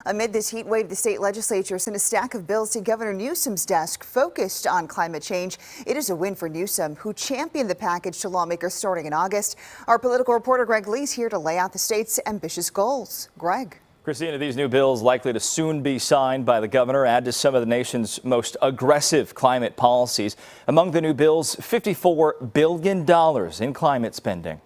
Amid this heat wave, the state legislature sent a stack of bills to Governor Newsom's desk focused on climate change. It is a win for Newsom, who championed the package to lawmakers starting in August. Our political reporter Greg Lee's here to lay out the state's ambitious goals. Greg. Christina, these new bills likely to soon be signed by the governor add to some of the nation's most aggressive climate policies. Among the new bills, $54 billion in climate spending.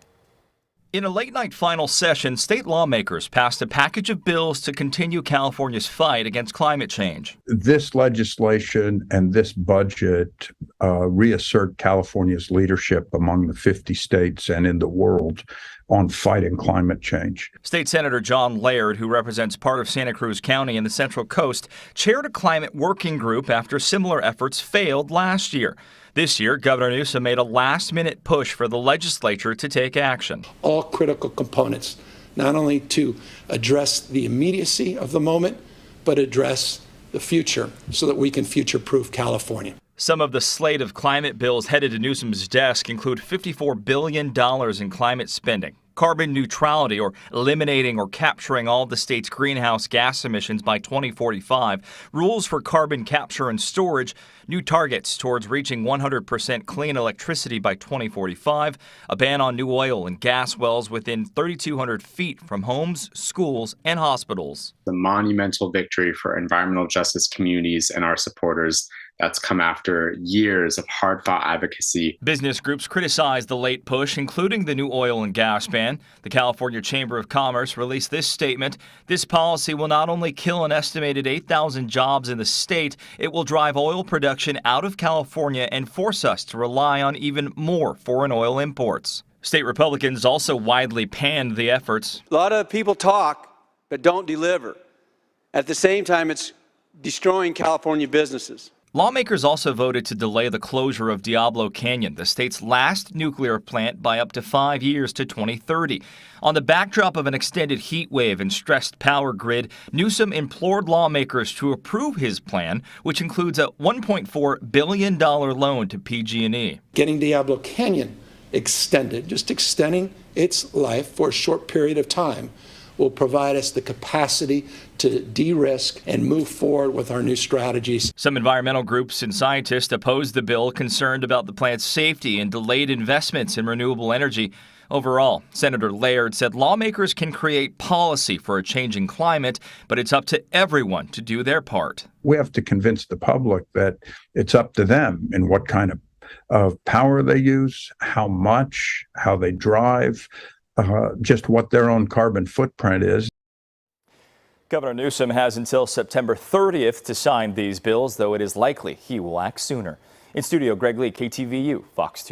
In a late-night final session, state lawmakers passed a package of bills to continue California's fight against climate change. This legislation and this budget reassert California's leadership among the 50 states and in the world on fighting climate change. State Senator John Laird, who represents part of Santa Cruz County and the Central Coast, chaired a climate working group after similar efforts failed last year. This year, Governor Newsom made a last-minute push for the legislature to take action. All critical components, not only to address the immediacy of the moment, but address the future so that we can future-proof California. Some of the slate of climate bills headed to Newsom's desk include $54 billion in climate spending, carbon neutrality, or eliminating or capturing all of the state's greenhouse gas emissions by 2045, rules for carbon capture and storage, new targets towards reaching 100% clean electricity by 2045, a ban on new oil and gas wells within 3,200 feet from homes, schools, and hospitals. The monumental victory for environmental justice communities and our supporters that's come after years of hard-fought advocacy. Business groups criticized the late push, including the new oil and gas ban. The California Chamber of Commerce released this statement. This policy will not only kill an estimated 8,000 jobs in the state, it will drive oil production out of California and force us to rely on even more foreign oil imports. State Republicans also widely panned the efforts. A lot of people talk, but don't deliver. At the same time, it's destroying California businesses. Lawmakers also voted to delay the closure of Diablo Canyon, the state's last nuclear plant, by up to 5 years to 2030. On the backdrop of an extended heat wave and stressed power grid, Newsom implored lawmakers to approve his plan, which includes a $1.4 billion loan to PG&E. Getting Diablo Canyon extended, just extending its life for a short period of time, will provide us the capacity to de-risk and move forward with our new strategies. Some environmental groups and scientists opposed the bill, concerned about the plant's safety and delayed investments in renewable energy. Overall, Senator Laird said lawmakers can create policy for a changing climate, but it's up to everyone to do their part. We have to convince the public that it's up to them and what kind of power they use, how much, how they drive, just what their own carbon footprint is. Governor Newsom has until September 30th to sign these bills, though it is likely he will act sooner. In studio, Greg Lee, KTVU, Fox 2.